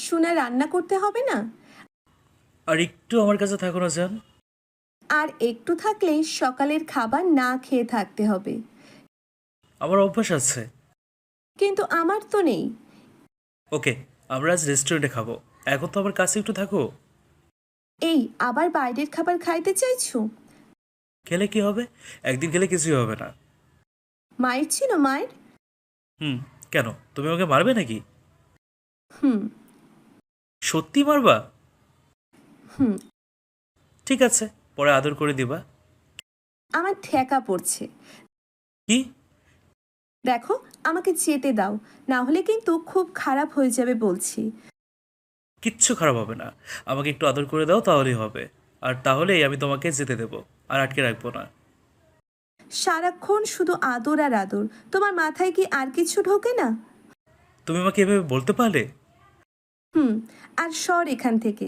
সোনা রান্না করতে হবে না? আর একটু আমার কাছে থাকো না জান। আর একটু থাকলে সকালের খাবার না খেয়ে থাকতে হবে। আমার অভ্যাস আছে। কিন্তু আমার তো নেই। ওকে, আমরা আজ রেস্টুরেন্টে খাবো। এখন তো আমার কাছে একটু থাকো। এই, আবার বাইরের খাবার খাইতে চাইছো? খেলে কি হবে? একদিন খেলে কিছুই হবে না। মায়ের ছিল মায়ের। হুম। কেন, তুমি আমাকে মারবে নাকি? হুম। সত্যি মারবা? হুম। ঠিক আছে, পরে আদর করে দিবা। আমার ঠেকা পড়ছে। কি? দেখো, আমাকে যেতে দাও, না হলে কিন্তু খুব খারাপ হয়ে যাবে বলছি। কিচ্ছু খারাপ হবে না। আমাকে একটু আদর করে দাও, তাহলেই হবে। আর তাহলেই আমি তোমাকে যেতে দেবো। আর আটকে রাখবো না। সারাক্ষণ শুধু আদর আর আদর, তোমার মাথায় কি আর কিছু ঢোকে না? তুমি আমাকে এভাবে বলতে পারলে? হুম। আর সর এখান থেকে।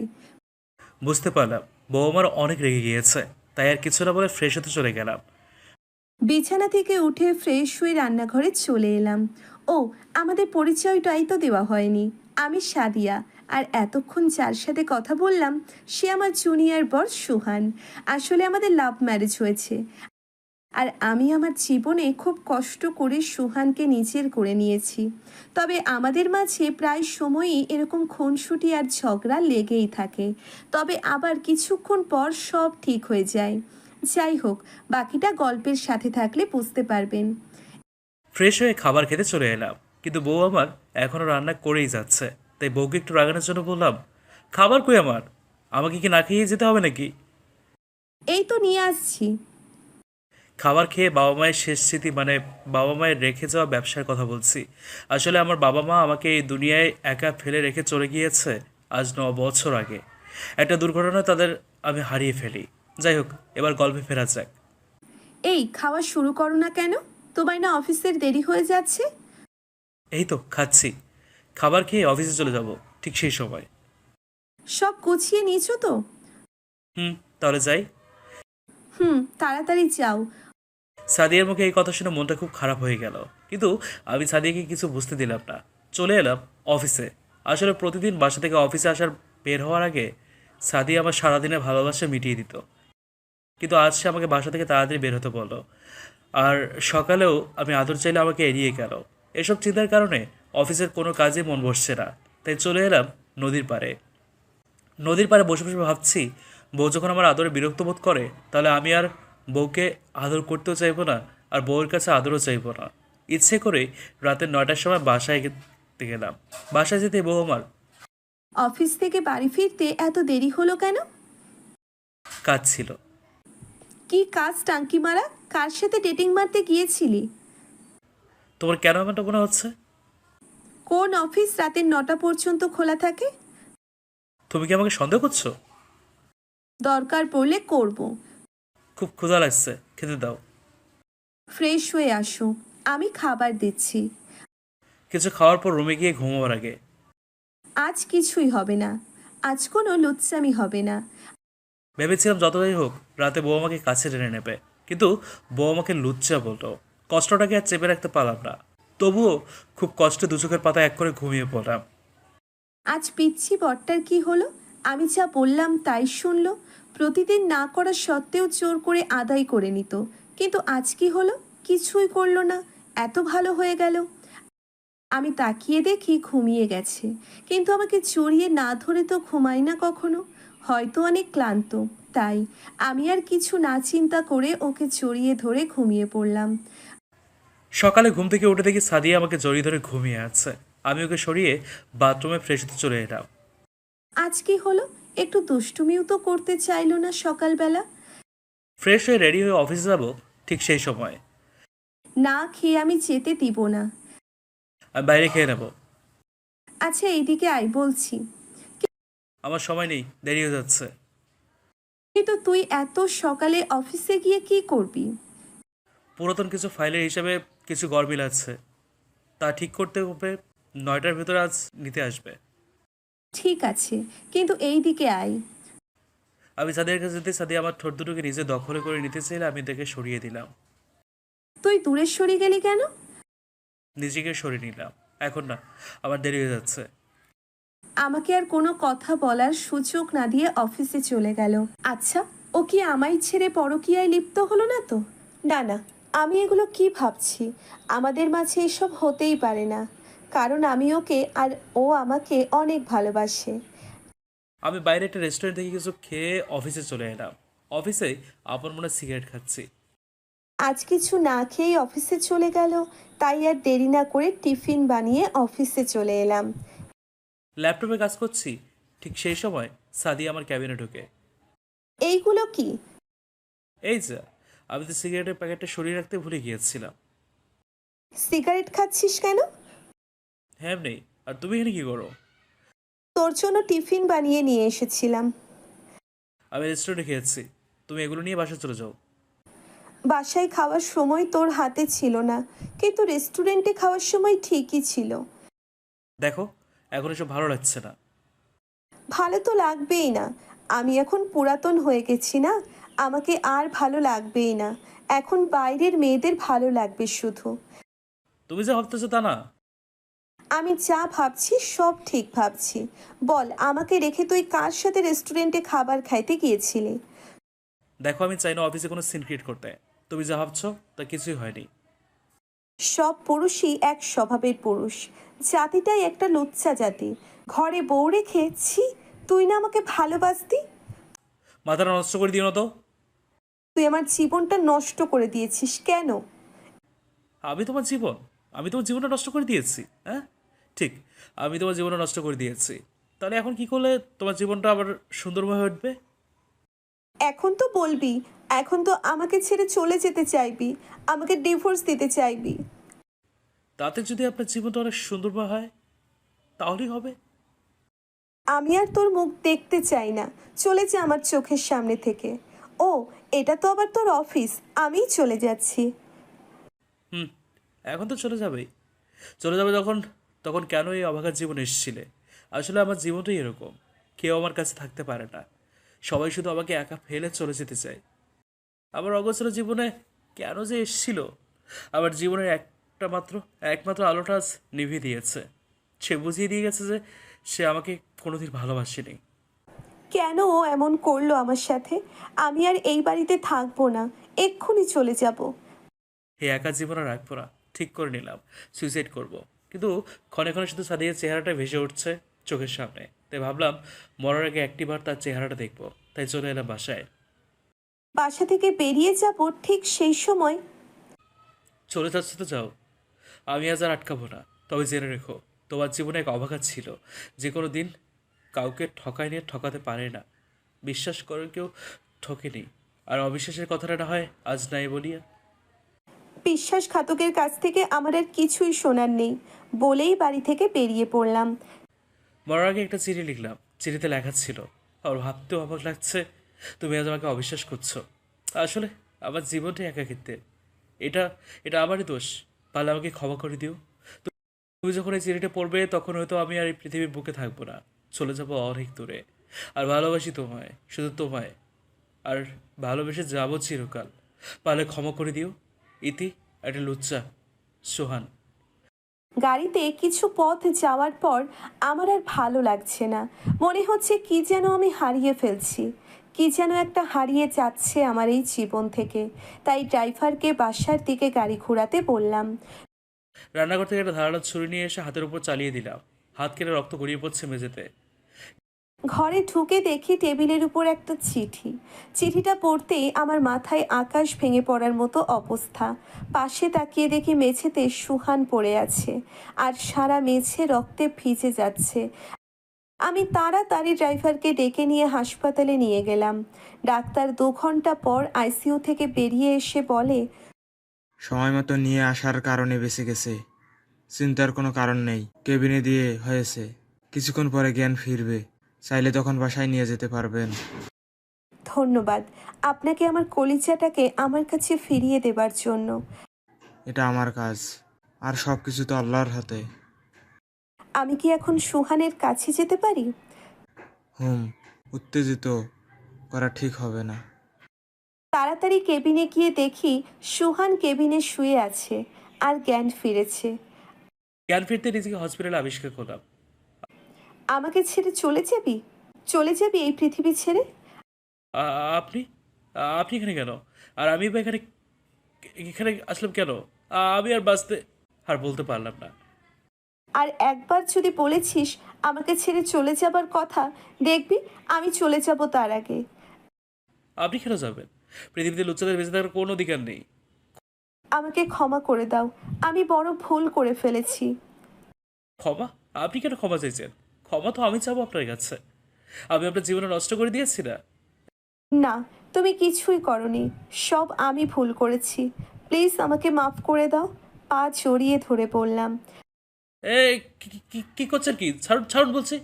বুঝতে পারলাম। বউ আমার অনেক রেগে গিয়েছে। তাই আর কিছু না বলে ফ্রেশ হতে চলে গেলাম। বিছানা থেকে উঠে ফ্রেশ হয়ে রান্নাঘরে চলে এলাম। ও, আমাদের পরিচয়টাই তো দেওয়া হয়নি। আমি সাদিয়া, আর এতক্ষণ যার সাথে কথা বললাম সে আমার জুনিয়র বর সুহান। আসলে আমাদের লাভ ম্যারেজ হয়েছে, আর আমি আমার জীবনে খুব কষ্ট করে সুহানকে নিজের করে নিয়েছি। তবে আমাদের মাঝে প্রায় সময়ই এরকম খুনসুটি আর ঝগড়া লেগেই থাকে। তবে আবার কিছুক্ষণ পর সব ঠিক হয়ে যায়। যাই হোক, বাকিটা গল্পের সাথে থাকলে বুঝতে পারবেন। ফ্রেশ হয়ে খাবার খেতে চলে এলাম। কিন্তু বউ আমার এখনও রান্না করেই যাচ্ছে। তাই বউকে একটু রাগানোর জন্য বললাম, খাবার কই আমার? আমাকে কি না খেয়ে যেতে হবে নাকি? এই তো নিয়ে আসছি। খাবার খেয়ে বাবা মায়ের শেষ স্মৃতি, মানে বাবা মায়ের রেখে যাওয়া ব্যবসার কথা বলছি। আসলে আমার বাবা মা আমাকে এই দুনিয়ায় একা ফেলে রেখে চলে গিয়েছে আজ 9 বছর আগে। একটা দুর্ঘটনায় তাদের আমি হারিয়ে ফেলি। যাই হোক, এবার গল্পে ফেরা যাক। এই, খাওয়া শুরু করো না কেন? তোমার না অফিসের দেরি হয়ে যাচ্ছে? এই তো খাচ্ছি। খাবার খেয়ে অফিসে চলে যাব ঠিক সেই সময়। সব গুছিয়ে নিয়েছো তো? হুম। তাহলে যাই। হুম, তাড়াতাড়ি যাও। সাদিয়ার মুখে এই কথা শুনে মনটা খুব খারাপ হয়ে গেল। কিন্তু আমি সাদিয়াকে কিছু বুঝতে দিলাম না। চলে এলাম অফিসে। আসলে প্রতিদিন বাসা থেকে অফিসে আসার বের হওয়ার আগে সাদিয়া আমার সারাদিনের ভালোবাসা মিটিয়ে দিত। কিন্তু আজ সে আমাকে বাসা থেকে তাড়াতাড়ি বের হতে বলল। আর সকালেও আমি আদর চাইলে আমাকে এড়িয়ে গেল। এসব চিন্তার কারণে অফিসের কোনো কাজে মন বসছে না। তাই চলে এলাম নদীর পাড়ে। নদীর পাড়ে বসে বসে ভাবছি, বউ যখন আমার আদরে বিরক্ত বোধ করে, তাহলে আমি আর বউকে আদর করতেও চাইবো না, আর বউয়ের কাছে আদরও চাইবো না। ইচ্ছে করে রাতে 9টার সময় বাসায় গেলাম। বাসায় যেতে বউ আমার অফিস থেকে বাড়ি ফিরতে এত দেরি হলো কেন? কাজ ছিল। কি কাজ টাঙ্কি মারা? কার সাথে ডেটিং মারতে গিয়েছিলি? তোমার কেন এমনটা মনে হচ্ছে? কোন অফিস রাতের 9টা পর্যন্ত খোলা থাকে? তুমি কি আমাকে সন্দেহ করছো? দরকার পড়লে করব। খুব ক্ষুধা লাগছে, খেতে দাও। ফ্রেশ হয়ে আসো, আমি খাবার দিচ্ছি। কিছু খাওয়ার পর রুমে গিয়ে ঘুমোবার আগে আজ কিছুই হবে না, আজ কোনো লুচ্চামি হবে না। ভেবেছিলাম যতই হোক রাতে বউ আমাকে কাছে টেনে নেবে। কিন্তু বউ আমাকে লুচ্চা বলতো। কষ্টটাকে আর চেপে রাখতে পারলাম না। তবুও খুব কষ্টে দু চোখের পাতা এক করে ঘুমিয়ে পড়লাম। আজ পিচ্ছি বরটার কি হলো? আমি যা বললাম তাই শুনলো। প্রতিদিন না করা সত্ত্বেও জোর করে আদায় করে নিত। কিন্তু আজ কি হলো? কিছুই করলো না। এত ভালো হয়ে গেল। আমি তাকিয়ে দেখি ঘুমিয়ে গেছে। কিন্তু আমাকে জড়িয়ে না ধরে তো ঘুমাই না কখনো। হয়তো অনেক ক্লান্ত, তাই আমি আর কিছু না চিন্তা করে ওকে জড়িয়ে ধরে ঘুমিয়ে পড়লাম। সকালে ঘুম থেকে উঠে দেখি সাদিয়া আমাকে জড়িয়ে ধরে ঘুমিয়ে আছে। আমি ওকে সরিয়ে বাথরুমে ফ্রেশ হতে চলে এলাম। আজ কি হলো? একটু দুষ্টুমিও তো করতে চাইলো না সকালবেলা। ফ্রেশ হয়ে রেডি হয়ে অফিসে যাব ঠিক সেই সময়। না খেয়ে আমি যেতে দিব না। আমি বাইরে খেয়ে নেব। আচ্ছা, এইদিকে আয় বলছি। আমার সময় নেই, দেরি হয়ে যাচ্ছে। কিন্তু তুই এত সকালে অফিসে গিয়ে কি করবি? পুরাতন কিছু ফাইলের হিসাবে কিছু গরমিল আছে, তা ঠিক করতে হবে। 9টার ভেতরে আজ নিতে আসবে। ঠিক আছে, কিন্তু এই দিকে আয়। আমি সাদিয়ার কাছে যেতে সাদিয়া আমার ঠোঁট দুটোকে নিজে দখলে করে নিতে চাইলে আমি তাকে সরিয়ে দিলাম। তুই দূরে সরে গেলি কেন? নিজেকে সরিয়ে নিলাম। এখন না, আমার দেরি হয়ে যাচ্ছে। আমাকে আর কোনো কথা বলার সুযোগ না দিয়ে অফিসে চলে গেল। আচ্ছা, ও কি আমায় ছেড়ে পরকীয়ায় লিপ্ত হলো না তো? না না, আমি এগুলো কি ভাবছি? আমাদের মাঝে এসব হতেই পারে না, কারণ আমি ওকে আর ও আমাকে অনেক ভালোবাসে। আমি বাইরে একটা রেস্টুরেন্ট থেকে কিছু খেয়ে অফিসে চলে এলাম। অফিসে আপন মনে সিগারেট খাচ্ছি। আজ কিছু না খেয়েই অফিসে চলে গেল, তাই আর দেরি না করে টিফিন বানিয়ে অফিসে চলে এলাম। ল্যাপটপে কাজ করছি, ঠিক সেই সময় সাদিয়া আমার ক্যাবিনে ঢুকে। এইগুলো কি? এই যা, আমি তো সিগারেটের প্যাকেটটা সরিয়ে রাখতে ভুলে গিয়েছিলাম। সিগারেট খাচ্ছিস কেন? হ্যাঁ নেই। আর তুমি এখানে কি করো? তোর জন্য টিফিন বানিয়ে নিয়ে এসেছিলাম। আমি রেস্টুরেন্টে খেয়েছি, তুমি এগুলো নিয়ে বাসায় চলে যাও। বাসায় খাওয়ার সময় তোর হাতে ছিল না, কিন্তু রেস্টুরেন্টে খাওয়ার সময় ঠিকই ছিল। দেখো, এখন এসব ভালো লাগছে না। ভালো তো লাগবেই না, আমি এখন পুরাতন হয়ে গেছি না, আমাকে আর ভালো লাগবেই না। এখন বাইরের মেয়েদের ভালো লাগবে শুধু। তুমি যা ভাবতেছো তা না। আমি যা ভাবছি সব ঠিক ভাবছি। বল, আমাকে রেখে তুই কার সাথে রেস্টুরেন্টে খাবার খাইতে গিয়েছিলি? দেখো, আমি চাই না অফিসে কোনো সিন ক্রিয়েট করতে। তুমি যা ভাবছো তা কিছুই হয়নি। সব পুরুষই এক স্বভাবের পুরুষ, জাতিটাই একটা লুচ্চা জাতি। ঘরে বউ রেখেছি, তুই না আমাকে ভালোবাসতি? মাথাটা নষ্ট করে দিও না তো। তুই আমার জীবনটা নষ্ট করে দিয়েছিস কেন? আমি তোমার জীবন আমি তোমার জীবনটা নষ্ট করে দিয়েছি? হ্যাঁ, ঠিক, আমি তোমার জীবনটা নষ্ট করে দিয়েছি। তাহলে এখন কি করলে তোমার জীবনটা আবার সুন্দরভাবে উঠবে? এখন তো বলবি, এখন তো আমাকে ছেড়ে চলে যেতে চাইবি, আমাকে ডিভোর্স দিতে চাইবি। তাতে যদি আপনার জীবনটা অনেক সুন্দরভাবে হয় তাহলেই হবে। আমি আর তোর মুখ দেখতে চাই না, চলে যা আমার চোখের সামনে থেকে। ও, এটা তো আবার তোর অফিস, আমিই চলে যাচ্ছি। হুম, এখন তো চলে যাবেই। চলে যাবে যখন, তখন কেন এই অভাগার জীবন এসেছিলে? আসলে আমার জীবনটাই এরকম, কেউ আমার কাছে থাকতে পারে না। সবাই শুধু আমাকে একা ফেলে চলে যেতে চায়। আমার অগোচর জীবনে কেন যে এসেছিল? আমার জীবনের একমাত্র আলোটা আজ নিভিয়ে দিয়েছে। সে বুঝিয়ে দিয়ে গেছে যে সে আমাকে কোনোদিন ভালোবাসেনি। কেন ও এমন করলো আমার সাথে? আমি আর এই বাড়িতে থাকবো না, এক্ষুনি চলে যাব। এই একা জীবন আর রাখবো না, ঠিক করে নিলাম সুইসাইড করব। কিন্তু ক্ষণে ক্ষণে শুধু সাদিয়ার চেহারাটা ভেসে উঠছে চোখের সামনে, তাই ভাবলাম মরার আগে একটিবার তার চেহারাটা দেখবো। তাই চলে এলাম বাসায়। বাসা থেকে বেরিয়ে যাব ঠিক সেই সময়। চলে যাচ্ছে তো যাও, আমি আজ আর আটকাবো না। তবে জেনে রেখো, তোমার জীবনে এক অবাঘাত ছিল, যে কোনো দিন কাউকে ঠকায় নিয়ে ঠকাতে পারে না। বিশ্বাস করে কেউ ঠকেনি। আর অবিশ্বাসের কথাটা না হয় আজ নাই বলিয়া। বিশ্বাসঘাতকের কাছ থেকে আমার আর কিছুই শোনার নেই, বলেই বাড়ি থেকে বেরিয়ে পড়লাম। মরার আগে একটা চিঠি লিখলাম। চিঠিতে লেখা ছিল, আর ভাবতেও অবাক লাগছে তুমি আজ আমাকে অবিশ্বাস করছো। আসলে আমার জীবনটাই একাকিত্বের। এটা এটা আমারই দোষ। পারলে আমাকে ক্ষমা করে দিও। তুমি যখন এই চিঠিটা পড়বে তখন হয়তো আমি আর এই পৃথিবীর বুকে থাকবো না, চলে যাবো অনেক দূরে। আর ভালোবাসি তোমায়, শুধু তোমায়। আর ভালোবেসে যাবো চিরকাল। পারলে ক্ষমা করে দিও। ইতি, একটা লুচ্চা, সোহান। গাড়িতে কিছু পথ যাওয়ার পর আমার আর ভালো লাগছে না, মনে হচ্ছে কি যেন আমি হারিয়ে ফেলছি, কি যেন একটা হারিয়ে যাচ্ছে আমার এই জীবন থেকে। তাই ড্রাইভারকে বাসার দিকে গাড়ি ঘোরাতে বললাম। রান্নাঘর থেকে একটা ধারালো ছুরি নিয়ে এসে হাতের উপর চালিয়ে দিলাম। হাত কেটে রক্ত গড়িয়ে পড়ছে মেঝেতে। ঘরে ঢুকে দেখি টেবিলের উপর একটা চিঠি। চিঠিটা পড়তেই আমার মাথায় আকাশ ভেঙে পড়ার মতো অবস্থা। পাশে তাকিয়ে দেখি মেঝেতে সুহান পড়ে আছে, আর সারা মেঝে রক্তে ভিজে যাচ্ছে। আমি তাড়াতাড়ি ড্রাইভারকে ডেকে নিয়ে হাসপাতালে নিয়ে গেলাম। ডাক্তার 2 ঘন্টা পর আইসিইউ থেকে বেরিয়ে এসে বলে, সময় মতো নিয়ে আসার কারণে বেঁচে গেছে। চিন্তার কোনো কারণ নেই, কেবিনে দিয়ে হয়েছে, কিছুক্ষণ পরে জ্ঞান ফিরবে, চাইলে তখন বাসায় নিয়ে যেতে পারবেন। ধন্যবাদ আপনাকে আমার কলিজাটাকে আমার কাছে ফিরিয়ে দেবার জন্য। এটা আমার কাজ, আর সব কিছু তো আল্লাহর হাতে। আমি কি এখন সুহানের কাছে যেতে পারি? উত্তেজিত করা ঠিক হবে না। তাড়াতাড়ি কেবিনে গিয়ে দেখি সুহান কেবিনে শুয়ে আছে আর জ্ঞান ফিরেছে। জ্ঞান ফিরতে নিজেকে হসপিটালে আবিষ্কার করলাম। আমাকে ছেড়ে চলে যাবি? চলে যাবি এই পৃথিবী ছেড়ে? আপনি আপনি এখানে কেন? আর আমি বা এখানে এখানে আসলাম কেন? আমি আর বাঁচতে আর বলতে পারলাম না। আর একবার যদি বলেছিস আমাকে ছেড়ে চলে যাবার কথা, দেখবি আমি চলে যাব তার আগে। আপনি কেন যাবেন? পৃথিবীতে লুচ্চাদের বেঁচে থাকার কোনো অধিকার নেই। আমাকে ক্ষমা করে দাও, আমি বড় ভুল করে ফেলেছি। ক্ষমা? আপনি কেন ক্ষমা চাইছেন? ক্ষমা তো আমি চাবো আপনার কাছে। আমি আপনার জীবনে নষ্ট করে দিয়েছি না? না, তুমি কিছুই করনি, সব আমি ভুল করেছি। প্লিজ আমাকে মাফ করে দাও। পা জড়িয়ে ধরে বললাম। এ কি করছেন কি? ছাড়ুন ছাড়ুন বলছি।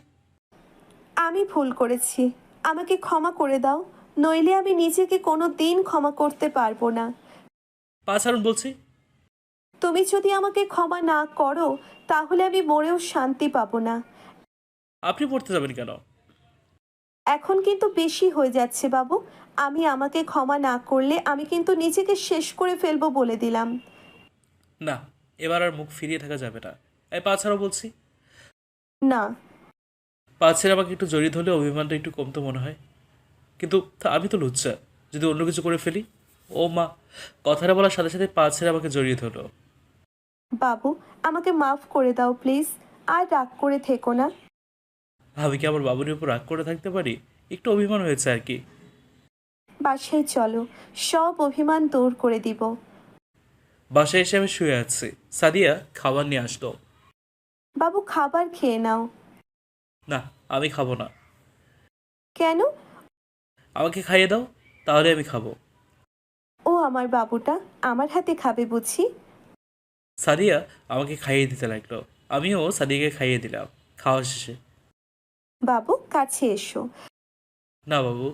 আমি ভুল করেছি, আমাকে ক্ষমা করে দাও, নইলে আমি নিজেকে কোনো দিন ক্ষমা করতে পারবো না। পা ছাড়ুন বলছি। তুমি যদি আমাকে ক্ষমা না করো তাহলে আমি মরেও শান্তি পাবো না। আপনি পড়তে যাবেন কেন? এখন কিন্তু বেশি হয়ে যাচ্ছে বাবু। আমাকে ক্ষমা না করলে আমি কিন্তু নিজেকে শেষ করে ফেলবো বলে দিলাম। না, এবার আর মুখ ফিরিয়ে থাকা যাবে না। এই পা ছাড়ো বলছি। না। পা ছেড়ে আমাকে একটু জড়িয়ে ধরলে অভিমানটা একটু কমতো মনে হয়। কিন্তু আমি তো লুচ্চা, যদি অন্য কিছু করে ফেলি। ও মা! কথাটা বলার সাথে সাথে পা ছেড়ে আমাকে জড়িয়ে ধরলো। বাবু, আমাকে মাফ করে দাও প্লিজ, আর রাগ করে থেকো না। আমি কি আমার বাবুর উপর রাগ করে থাকতে পারি? একটু অভিমান হয়েছে আর কি। বাসায় চলো, সব অভিমান দূর করে দিব। বাসায় এসে আমি শুয়ে আছি, সাদিয়া খাবার নিয়ে আসলো। বাবু, খাবার খেয়ে নাও। না, আমি খাবো না। কেন? আমাকে খাইয়ে দাও, তাহলে আমি খাবো। ও আমার বাবুটা আমার হাতে খাবে বুঝি? সাদিয়া আমাকে খাইয়ে দিতে লাগলো, আমিও সাদিয়াকে খাইয়ে দিলাম। খাওয়া শেষে, বাবু কাছে এসো। না বাবু,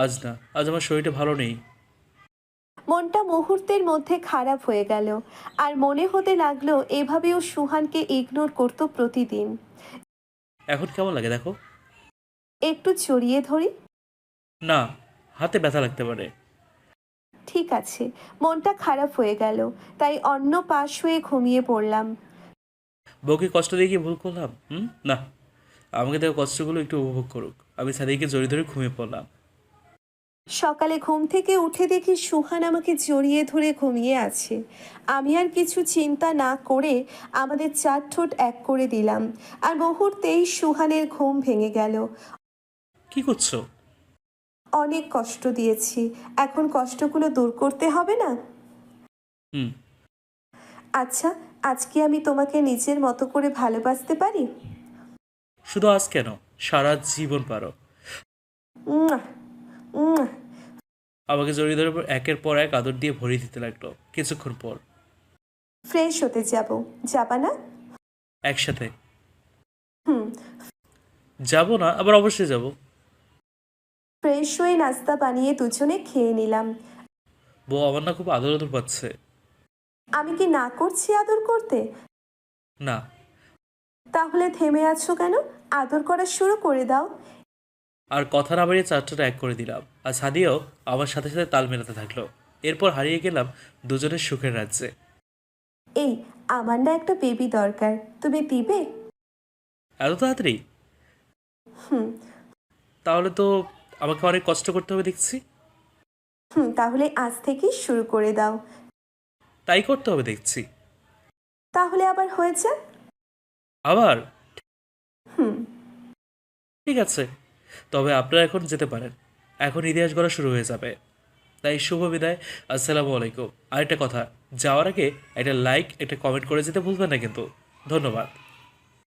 আজ না, আজ আমার শরীরটা ভালো নেই। মনটা মুহূর্তের মধ্যে খারাপ হয়ে গেল, আর মনে হতে লাগলো এভাবেও সুহানকে ইগনোর করতো প্রতিদিন। এখন কেমন লাগে দেখো? একটু জড়িয়ে ধরি। না, হাতে ব্যথা লাগতে পারে। ঠিক আছে। মনটা খারাপ হয়ে গেল, তাই অন্য পাশ হয়ে ঘুমিয়ে পড়লাম। বউকে কষ্ট দিয়ে কি ভুল করলাম? না, আমাকে দেওয়া কষ্টগুলো একটু উপভোগ করুক। আমি সাদিয়াকে জড়িয়ে ধরে ঘুমিয়ে পড়লাম। সকালে ঘুম থেকে উঠে দেখি সুহান আমাকে জড়িয়ে ধরে ঘুমিয়ে আছে। আমি আর কিছু চিন্তা না করে আমাদের চার ঠোঁট এক করে দিলাম, আর মুহূর্তেই সুহানের ঘুম ভেঙে গেল। কি করছো? অনেক কষ্ট দিয়েছি, এখন কষ্টগুলো দূর করতে হবে না? হুম। আচ্ছা, আজকে আমি তোমাকে নিজের মতো করে ভালোবাসতে পারি? শুধু আজ কেন, সারা জীবন পারো। উম্মুয়া, উম্মুয়া। আমাকে জড়িয়ে ধরে একের পর এক আদর দিয়ে ভরিয়ে দিতে লাগলো। কিছুক্ষণ পর ফ্রেশ হতে যাব, যাবা না? একসাথে হুম। যাব না, আবার অবশ্যই যাব। ফ্রেশ হয়ে নাস্তা বানিয়ে দুজনে খেয়ে নিলাম। বউ আমার না খুব আদর আদর পাচ্ছে। আমি কি না করছি আদর করতে? না। তাহলে থেমে আছো কেন? আদর করা শুরু করে দাও। আর কথা না বাড়িয়ে চারটাটা এক করে দিলাম, আর সাদিয়াও আমার সাথে সাথে তাল মেলাতে থাকলো। এরপর হারিয়ে গেলাম দুজনের সুখের রাজ্যে। এই, আমার না একটা বেবি দরকার, তুমি দিবে? এত তাড়াতাড়ি? হুম। তাহলে তো আমাকে অনেক কষ্ট করতে হবে দেখছি। হুম, তাহলে আজ থেকেই শুরু করে দাও। তাই করতে হবে দেখছি। তাহলে আবার হয়ে যাক। আবার? হুম। ঠিক আছে, তবে আপনারা এখন যেতে পারেন। এখন ইতিহাস গড়া শুরু হয়ে যাবে। তাই শুভ বিদায়। আসসালামু আলাইকুম। আরেকটা কথা, যাওয়ার আগে একটা লাইক একটা কমেন্ট করে যেতে ভুলবেন না কিন্তু। ধন্যবাদ।